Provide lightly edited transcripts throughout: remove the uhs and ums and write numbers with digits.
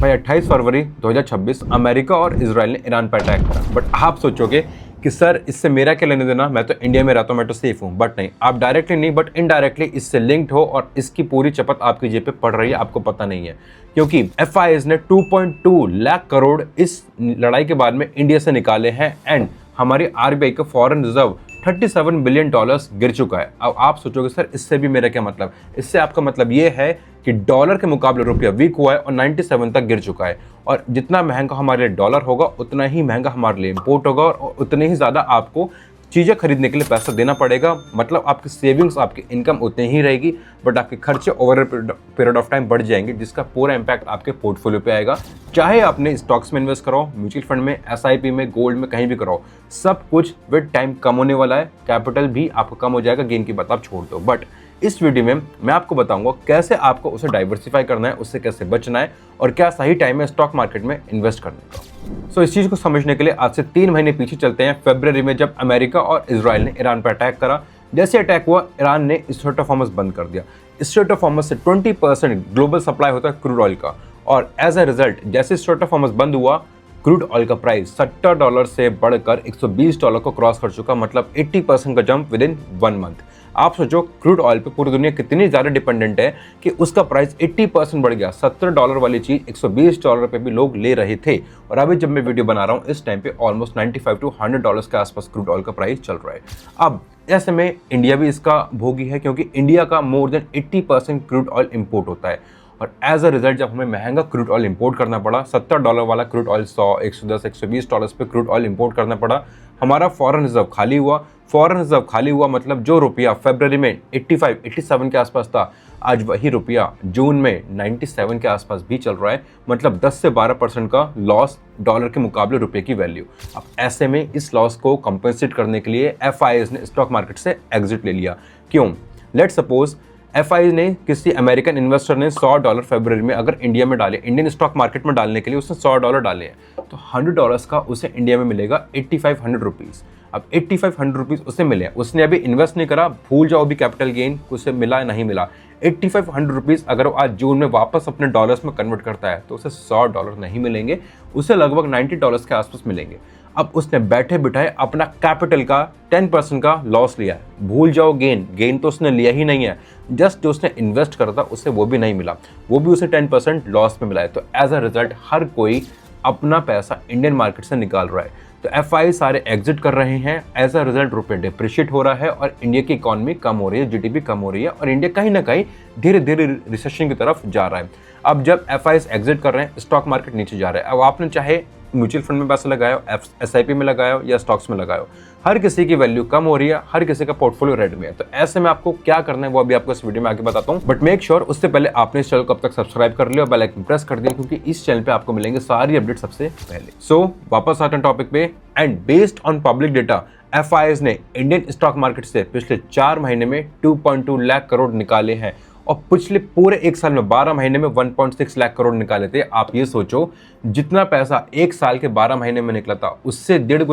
भाई 28 फरवरी 2026 अमेरिका और इजराइल ने ईरान पर अटैक करा। बट आप सोचोगे कि सर इससे मेरा क्या लेने देना, मैं तो इंडिया में रहता हूँ, मैं तो सेफ हूँ। बट नहीं, आप डायरेक्टली नहीं बट इनडायरेक्टली इससे लिंक्ड हो और इसकी पूरी चपत आपकी जेब पे पड़ रही है, आपको पता नहीं है। क्योंकि FIS ने 2.2 लाख करोड़ इस लड़ाई के बाद में इंडिया से निकाले हैं एंड हमारी RBI का फॉरेन रिजर्व $37 बिलियन गिर चुका है। अब आप सोचोगे सर इससे भी मेरा क्या मतलब, इससे आपका मतलब ये है कि डॉलर के मुकाबले रुपया वीक हुआ है और 97 तक गिर चुका है। और जितना महंगा हमारे लिए डॉलर होगा उतना ही महंगा हमारे लिए इंपोर्ट होगा और उतने ही ज़्यादा आपको चीज़ें खरीदने के लिए पैसा देना पड़ेगा। मतलब आपकी सेविंग्स, आपकी इनकम उतनी ही रहेगी बट आपके खर्चे ओवर पीरियड ऑफ टाइम बढ़ जाएंगे, जिसका पूरा इम्पैक्ट आपके पोर्टफोलियो पे आएगा। चाहे आपने स्टॉक्स में इन्वेस्ट कराओ, म्यूचुअल फंड में, SIP में, गोल्ड में, कहीं भी कराओ, सब कुछ विद टाइम कम होने वाला है। कैपिटल भी आपका कम हो जाएगा, गेन की बात आप छोड़ दो। बट इस वीडियो में मैं आपको बताऊंगा कैसे आपको उसे डाइवर्सिफाई करना है, उससे कैसे बचना है और क्या सही टाइम है स्टॉक मार्केट में इन्वेस्ट करने का। सो इस चीज़ को समझने के लिए आज से 3 महीने पीछे चलते हैं, फरवरी में, जब अमेरिका और इजराइल ने ईरान पर अटैक करा। जैसे अटैक हुआ, ईरान ने स्ट्रेट ऑफ हॉर्मज़ बंद कर दिया। स्ट्रेट ऑफ हॉर्मज़ से 20% ग्लोबल सप्लाई होता है क्रूड ऑयल का, और एज अ रिजल्ट जैसे स्ट्रेट ऑफ हॉर्मज़ बंद हुआ, क्रूड ऑयल का प्राइस $70 से बढ़कर $120 को क्रॉस कर चुका। मतलब 80% का जंप विद इन 1 मंथ। आप सोचो क्रूड ऑयल पे पूरी दुनिया कितनी ज़्यादा डिपेंडेंट है कि उसका प्राइस 80% बढ़ गया। $70 वाली चीज़ $120 पे भी लोग ले रहे थे, और अभी जब मैं वीडियो बना रहा हूँ इस टाइम पे ऑलमोस्ट $95 to $100 के आसपास क्रूड ऑयल का प्राइस चल रहा है। अब ऐसे में इंडिया भी इसका भोगी है, क्योंकि इंडिया का more than 80% crude oil import होता है। और एज अ रिजल्ट जब हमें महंगा क्रूड ऑयल इंपोर्ट करना पड़ा, $70 वाला क्रूड ऑयल $100, $110, $120 पे क्रूड ऑयल इंपोर्ट करना पड़ा, हमारा फॉरेन रिजर्व खाली हुआ। फॉरेन रिजर्व खाली हुआ मतलब जो रुपया फरवरी में 85, 87 के आसपास था, आज वही रुपया जून में 97 के आसपास भी चल रहा है। मतलब 10 से 12% का लॉस डॉलर के मुकाबले रुपये की वैल्यू। अब ऐसे में इस लॉस को कंपेंसेट करने के लिए FIS ने स्टॉक मार्केट से एग्जिट ले लिया। क्यों? लेट्स सपोज FIS ने, किसी अमेरिकन इन्वेस्टर ने $100 फरवरी में अगर इंडिया में डाले, इंडियन स्टॉक मार्केट में डालने के लिए उसने $100 डाले हैं, तो $100 का उसे इंडिया में मिलेगा 8500 रुपीज़। अब 8500 रुपीज़ उसे मिले, उसने अभी इन्वेस्ट नहीं करा, भूल जाओ भी कैपिटल गेन उसे मिला या नहीं मिला। 8500 रुपीज़ अगर वो आज जून में वापस अपने डॉलर्स में कन्वर्ट करता है तो उसे $100 नहीं मिलेंगे, उसे लगभग $90 के आसपास मिलेंगे। अब उसने बैठे बिठाए अपना कैपिटल का 10% का लॉस लिया है। भूल जाओ गेन तो उसने लिया ही नहीं है, जस्ट जो उसने इन्वेस्ट करा था उसे वो भी नहीं मिला, वो भी उसे 10% लॉस में मिला है। तो एज अ रिजल्ट हर कोई अपना पैसा इंडियन मार्केट से निकाल रहा है। तो FIS सारे एग्जिट कर रहे हैं। एज अ रिजल्ट रुपये डिप्रिशिएट हो रहा है और इंडिया की इकॉनमी कम हो रही है, GDP कम हो रही है और इंडिया कहीं ना कहीं धीरे धीरे रिसेशन की तरफ जा रहा है। अब जब FIS एग्जिट कर रहे हैं, स्टॉक मार्केट नीचे जा रहा है। अब आपने चाहे म्यूचुअल फंड में पैसा लगाओ, SIP में लगाओ या स्टॉक्स में लगाओ, हर किसी की वैल्यू कम हो रही है, हर किसी का पोर्टफोलियो रेड में है। तो ऐसे में आपको क्या करना है वो अभी आपको इस वीडियो में आगे बताता हूँ। बट मेक श्योर उससे पहले आपने इस चैनल को अब तक सब्सक्राइब कर लिया और बेल आइकन प्रेस कर दिया, क्योंकि इस चैनल पे आपको मिलेंगे सारी अपडेट सबसे पहले। सो वापस आते हैं टॉपिक पे। And based on public data, FIS ने इंडियन स्टॉक मार्केट से पिछले 4 महीने में 2.2 लाख करोड़ निकाले हैं और पिछले पूरे 1 साल में 12 महीने में 1.6 लाख करोड़ निकाले थे। आप ये सोचो जितना पैसा 1 साल के 12 महीने में निकला था उससे 1.5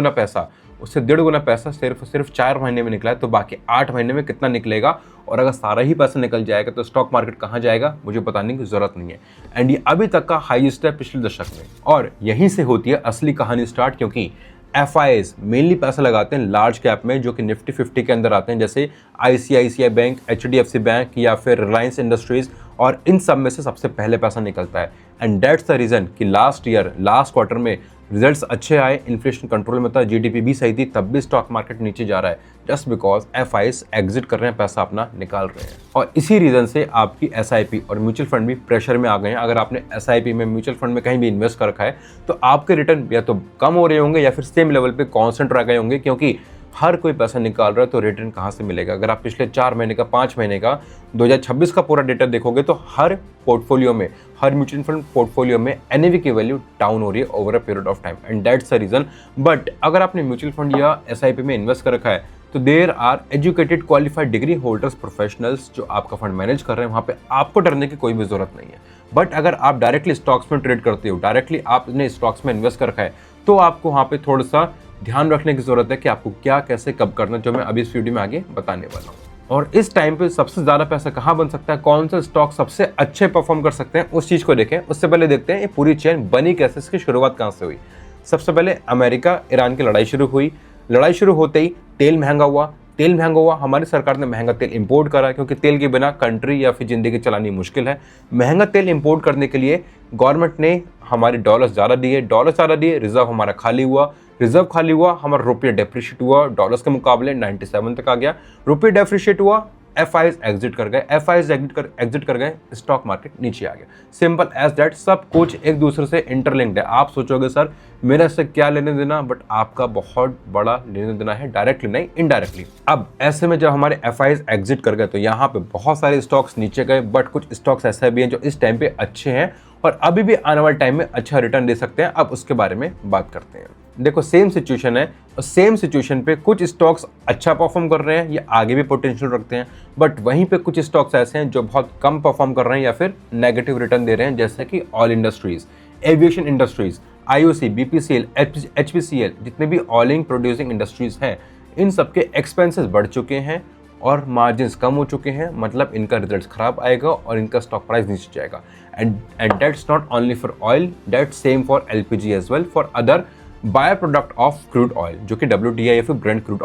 गुना पैसा सिर्फ 4 महीने में निकला है। तो बाकी 8 महीने में कितना निकलेगा, और अगर सारा ही पैसा निकल जाएगा तो स्टॉक मार्केट कहाँ जाएगा मुझे बताने की जरूरत नहीं है। एंड ये अभी तक का हाईएस्ट है पिछले दशक में, और यहीं से होती है असली कहानी स्टार्ट। क्योंकि FIS मेनली पैसा लगाते हैं लार्ज कैप में, जो कि निफ्टी 50 के अंदर आते हैं, जैसे ICICI बैंक, HDFC बैंक या फिर रिलायंस इंडस्ट्रीज, और इन सब में से सबसे पहले पैसा निकलता है। एंड दैट्स द रीज़न कि लास्ट क्वार्टर में रिजल्ट्स अच्छे आए, इन्फ्लेशन कंट्रोल में था, GDP भी सही थी, तब भी स्टॉक मार्केट नीचे जा रहा है, जस्ट बिकॉज FIS एग्जिट कर रहे हैं, पैसा अपना निकाल रहे हैं। और इसी रीज़न से आपकी SIP और म्यूचुअल फंड भी प्रेशर में आ गए हैं। अगर आपने SIP में, म्यूचुअल फंड में कहीं भी इन्वेस्ट कर रखा है तो आपके रिटर्न या तो कम हो रहे होंगे या फिर सेम लेवल पे कांस्टेंट रह गए होंगे, क्योंकि हर कोई पैसा निकाल रहा है, तो रिटर्न कहाँ से मिलेगा। अगर आप पिछले 4 महीने का, 5 महीने का, 2026 का पूरा डेटा देखोगे तो हर पोर्टफोलियो में, हर म्यूचुअल फंड पोर्टफोलियो में NAV की वैल्यू डाउन हो रही है over a period of time, and that's the reason. But अगर आपने म्यूचुअल फंड या SIP में इन्वेस्ट कर रखा है तो there are educated qualified degree holders professionals जो आपका फंड मैनेज कर रहे हैं, वहाँ पे आपको डरने की कोई भी ज़रूरत नहीं है। बट अगर आप डायरेक्टली स्टॉक्स में ट्रेड करते हो, डायरेक्टली आपने स्टॉक्स में इन्वेस्ट कर रखा है, तो आपको वहाँ पे थोड़ा सा ध्यान रखने की ज़रूरत है कि आपको क्या, कैसे, कब करना, जो मैं अभी इस वीडियो में आगे बताने वाला हूँ। और इस टाइम पे सबसे ज़्यादा पैसा कहाँ बन सकता है, कौन से स्टॉक सबसे अच्छे परफॉर्म कर सकते हैं, उस चीज़ को देखें। उससे पहले देखते हैं ये पूरी चेन बनी कैसे, इसकी शुरुआत कहाँ से हुई। सबसे पहले अमेरिका ईरान की लड़ाई शुरू हुई। लड़ाई शुरू होते ही तेल महंगा हुआ। तेल महंगा हुआ, हमारी सरकार ने महंगा तेल इंपोर्ट करा, क्योंकि तेल के बिना कंट्री या फिर ज़िंदगी चलानी मुश्किल है। महंगा तेल इंपोर्ट करने के लिए गवर्नमेंट ने हमारे डॉलर्स ज़्यादा दिए, रिजर्व हमारा खाली हुआ। रिजर्व खाली हुआ, हमारा रुपया डेप्रिशिएट हुआ, डॉलर्स के मुकाबले 97 तक आ गया। रुपया डेप्रिशिएट हुआ, FIs एग्जिट कर गए, FIs एग्जिट कर गए, स्टॉक मार्केट नीचे आ गया। सिंपल एज दैट, सब कुछ एक दूसरे से इंटरलिंक्ड है। आप सोचोगे सर मेरा इससे क्या लेने देना, बट आपका बहुत बड़ा लेने देना है, डायरेक्टली नहीं इनडायरेक्टली। अब ऐसे में जब हमारे FIs एग्जिट कर गए तो यहाँ पे बहुत सारे स्टॉक्स नीचे गए, बट कुछ स्टॉक्स ऐसे भी हैं जो इस टाइम पे अच्छे हैं और अभी भी आने वाले टाइम में अच्छा रिटर्न दे सकते हैं। अब उसके बारे में बात करते हैं। देखो सेम सिचुएशन है और सेम सिचुएशन पे कुछ स्टॉक्स अच्छा परफॉर्म कर रहे हैं या आगे भी पोटेंशियल रखते हैं, बट वहीं पे कुछ स्टॉक्स ऐसे हैं जो बहुत कम परफॉर्म कर रहे हैं या फिर नेगेटिव रिटर्न दे रहे हैं, जैसे कि oil industries, aviation industries, IOC, BPCL, HPCL, जितने भी ऑयलिंग प्रोड्यूसिंग इंडस्ट्रीज हैं, इन सबके एक्सपेंसेस बढ़ चुके हैं और मार्जिन्स कम हो चुके हैं। मतलब इनका रिजल्ट खराब आएगा और इनका स्टॉक प्राइस नीचे जाएगा। And that's not only for oil, that's same for LPG as well, for other by product of crude oil, जो कि WTI या फिर ब्रेंट क्रूड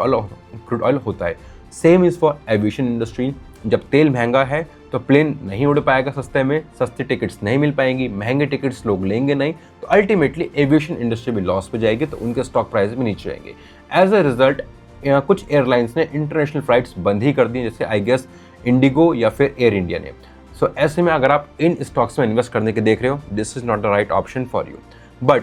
ऑयल होता है। Same is for aviation industry. जब तेल महंगा है तो प्लेन नहीं उड़ पाएगा सस्ते में, सस्ती टिकट्स नहीं मिल पाएंगी, महंगे टिकट्स लोग लेंगे नहीं, तो अल्टीमेटली एविएशन इंडस्ट्री भी लॉस पे जाएगी, तो उनके स्टॉक प्राइस भी नीचे जाएंगे। एज अ रिजल्ट कुछ एयरलाइंस ने इंटरनेशनल फ्लाइट्स बंद ही कर दी, जैसे आई गेस इंडिगो या फिर एयर इंडिया ने। सो ऐसे में अगर आप इन स्टॉक्स में इन्वेस्ट करने के देख रहे हो, this is not the right option for you.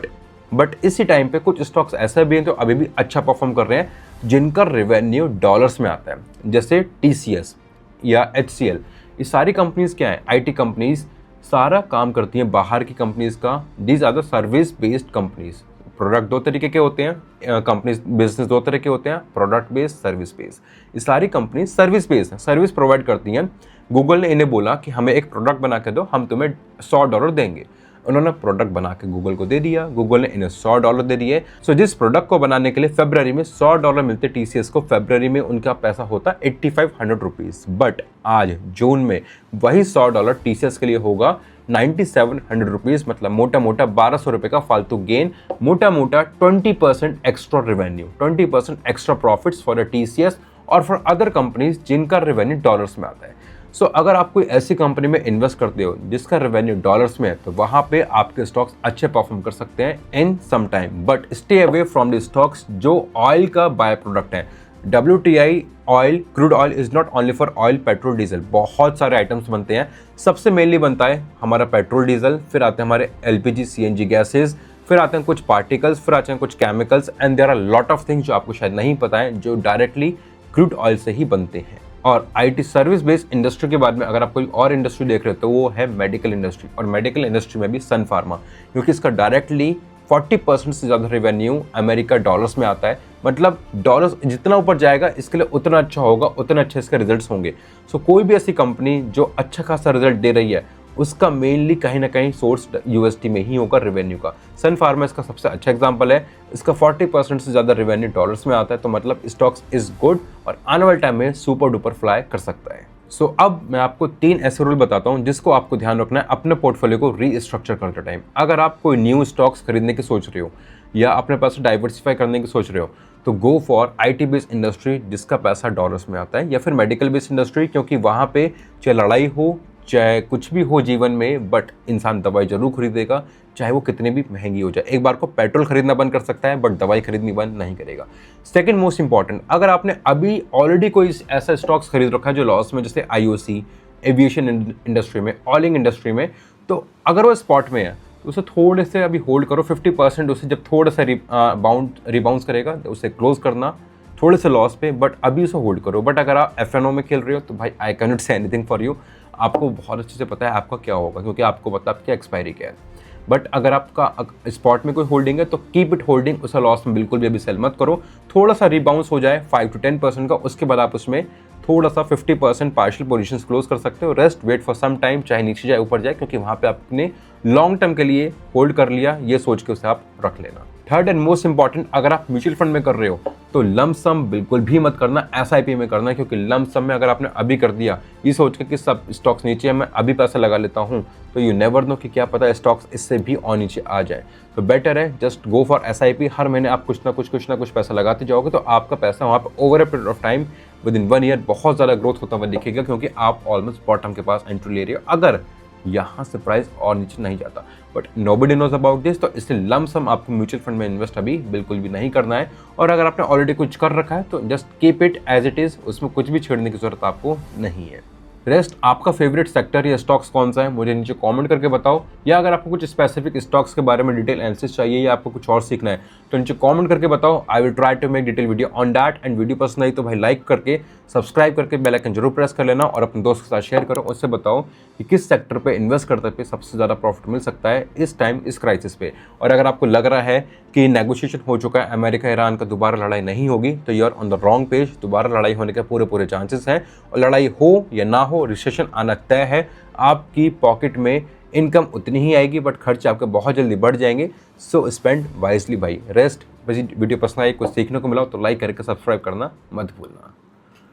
But इसी टाइम पे कुछ स्टॉक्स ऐसे भी हैं जो अभी भी अच्छा परफॉर्म कर रहे हैं, जिनका रेवेन्यू डॉलर्स में आता है, जैसे TCS या HCL। ये सारी कंपनीज क्या है, IT कंपनीज, सारा काम करती हैं बाहर की कंपनीज का। These are the service based companies. Product दो तरीके के होते हैं, कंपनीज बिजनेस दो तरह के होते हैं, प्रोडक्ट बेस्ड, सर्विस बेस्ड। ये सारी कंपनी सर्विस बेस्ड हैं, सर्विस प्रोवाइड करती हैं। गूगल ने इन्हें बोला कि हमें एक प्रोडक्ट बना के दो, हम तुम्हें $100 देंगे। उन्होंने प्रोडक्ट बना के गूगल को दे दिया, गूगल ने इन्हें $100 दे दिए। सो जिस प्रोडक्ट को बनाने के लिए फरवरी में $100 मिलते TCS को, फरवरी में उनका पैसा होता 8500 रुपीज़। बट आज जून में वही $100 TCS के लिए होगा 9700 रुपीज़, मतलब मोटा मोटा 1200 रुपये का फालतू गेन, मोटा मोटा 20% extra revenue, 20% extra profits for TCS और फॉर अदर कंपनीज जिनका रेवेन्यू डॉलर्स में आता है। सो अगर आप कोई ऐसी कंपनी में इन्वेस्ट करते हो जिसका रेवेन्यू डॉलर्स में है, तो वहाँ पे आपके स्टॉक्स अच्छे परफॉर्म कर सकते हैं in some time. But stay away from the stocks जो ऑयल का बाय प्रोडक्ट है। WTI oil, crude oil is not only for oil, petrol, diesel, बहुत सारे आइटम्स बनते हैं। सबसे मेनली बनता है हमारा पेट्रोल, डीजल, फिर आते हैं हमारे LPG CNG गैसेज, फिर आते हैं कुछ पार्टिकल्स, फिर आते हैं कुछ chemicals, and there are lot of things जो आपको शायद नहीं पता है, जो डायरेक्टली क्रूड ऑयल से ही बनते हैं। और IT सर्विस बेस्ड इंडस्ट्री के बाद में अगर आप कोई और इंडस्ट्री देख रहे हो तो वो है मेडिकल इंडस्ट्री। और मेडिकल इंडस्ट्री में भी सन फार्मा, क्योंकि इसका डायरेक्टली 40% से ज़्यादा रेवेन्यू अमेरिका डॉलर्स में आता है। मतलब डॉलर्स जितना ऊपर जाएगा इसके लिए उतना अच्छा होगा, उतना अच्छे इसके रिजल्ट्स होंगे। सो कोई भी ऐसी कंपनी जो अच्छा खासा रिजल्ट दे रही है, उसका मेनली कहीं ना कहीं सोर्स USD में ही होगा रेवेन्यू का। सन फार्मा इसका सबसे अच्छा एग्जांपल है, इसका 40% से ज़्यादा रेवेन्यू डॉलर्स में आता है, तो मतलब स्टॉक्स इज गुड और आने वाले टाइम में सुपर डुपर फ्लाई कर सकता है। सो अब मैं आपको 3 ऐसे रूल बताता हूँ जिसको आपको ध्यान रखना है अपने पोर्टफोलियो को रीस्ट्रक्चर करते टाइम। अगर आप कोई न्यू स्टॉक्स खरीदने की सोच रहे हो या अपने पैसे डाइवर्सिफाई करने की सोच रहे हो, तो go for IT based industry जिसका पैसा डॉलर्स में आता है, या फिर मेडिकल बेस्ड इंडस्ट्री, क्योंकि वहाँ पे चाहे लड़ाई हो चाहे कुछ भी हो जीवन में, बट इंसान दवाई जरूर खरीदेगा, चाहे वो कितनी भी महंगी हो जाए। एक बार को पेट्रोल खरीदना बंद कर सकता है, बट दवाई खरीदनी बंद नहीं करेगा। सेकंड मोस्ट इंपॉर्टेंट, अगर आपने अभी ऑलरेडी कोई ऐसा स्टॉक्स खरीद रखा है जो लॉस में, जैसे IOC, एविएशन इंडस्ट्री में, ऑयलिंग इंडस्ट्री में, तो अगर वो स्पॉट में है तो उसे थोड़े से अभी होल्ड करो 50%। उसे जब थोड़ा सा रिबाउंस करेगा तो उसे क्लोज करना थोड़े से लॉस पे, बट अभी उसे होल्ड करो। बट अगर आप FNO में खेल रहे हो तो भाई I can not say anything for you, आपको बहुत अच्छे से पता है आपका क्या होगा, क्योंकि आपको पता है आपकी एक्सपायरी क्या है। बट अगर आपका स्पॉट में कोई होल्डिंग है तो कीप इट होल्डिंग, उसे लॉस में बिल्कुल भी अभी सेल मत करो। थोड़ा सा रिबाउंस हो जाए 5 to 10% का, उसके बाद आप उसमें थोड़ा सा 50% पार्शियल पोजीशंस क्लोज कर सकते हो। Rest wait for some time, चाहे नीचे जाए ऊपर जाए, क्योंकि वहाँ पे आपने लॉन्ग टर्म के लिए होल्ड कर लिया, ये सोच के उसे आप रख लेना। थर्ड एंड मोस्ट इंपॉर्टेंट, अगर आप म्यूचुअल फंड में कर रहे हो तो लम सम बिल्कुल भी मत करना, एसआईपी में करना, क्योंकि लम सम में अगर आपने अभी कर दिया ये सोच के कि सब स्टॉक्स नीचे है मैं अभी पैसा लगा लेता हूँ, तो यू नेवर नो कि क्या पता स्टॉक्स इससे भी और नीचे आ जाए। तो बेटर है जस्ट गो फॉर एसआईपी। हर महीने आप कुछ ना कुछ पैसा लगाते जाओगे तो आपका पैसा वहाँ पर over a period of time with in 1 year बहुत ज़्यादा ग्रोथ होता हुआ दिखेगा, क्योंकि आप ऑलमोस्ट बॉटम के पास एंट्री ले रहे हो अगर यहाँ से प्राइस और नीचे नहीं जाता। But nobody knows about this, तो इससे लम सम आपको म्यूचुअल फंड में इन्वेस्ट अभी बिल्कुल भी नहीं करना है। और अगर आपने ऑलरेडी कुछ कर रखा है तो just keep it as it is, उसमें कुछ भी छेड़ने की जरूरत आपको नहीं है। रेस्ट आपका फेवरेट सेक्टर या स्टॉक्स कौन सा है मुझे नीचे कमेंट करके बताओ, या अगर आपको कुछ स्पेसिफिक स्टॉक्स के बारे में डिटेल एनालिसिस चाहिए या आपको कुछ और सीखना है तो नीचे कमेंट करके बताओ। I will try to make detail video on that. And video पसंद आई तो भाई लाइक करके सब्सक्राइब करके बेल आइकन जरूर प्रेस कर लेना और अपने दोस्त के साथ शेयर करो। उससे बताओ कि किस सेक्टर पे इन्वेस्ट करते पे सबसे ज़्यादा प्रॉफिट मिल सकता है इस टाइम, इस क्राइसिस पे। और अगर आपको लग रहा है कि नेगोशिएशन हो चुका है, अमेरिका ईरान का दोबारा लड़ाई नहीं होगी, तो you are on the wrong page. दोबारा लड़ाई होने के पूरे चांसेस हैं, और लड़ाई हो या ना हो रिसेशन आना तय है। आपकी पॉकेट में इनकम उतनी ही आएगी बट खर्चे आपके बहुत जल्दी बढ़ जाएंगे। सो स्पेंड वाइजली भाई। रेस्ट वीडियो पसंद आई, कुछ सीखने को मिला तो लाइक करके सब्सक्राइब करना मत भूलना।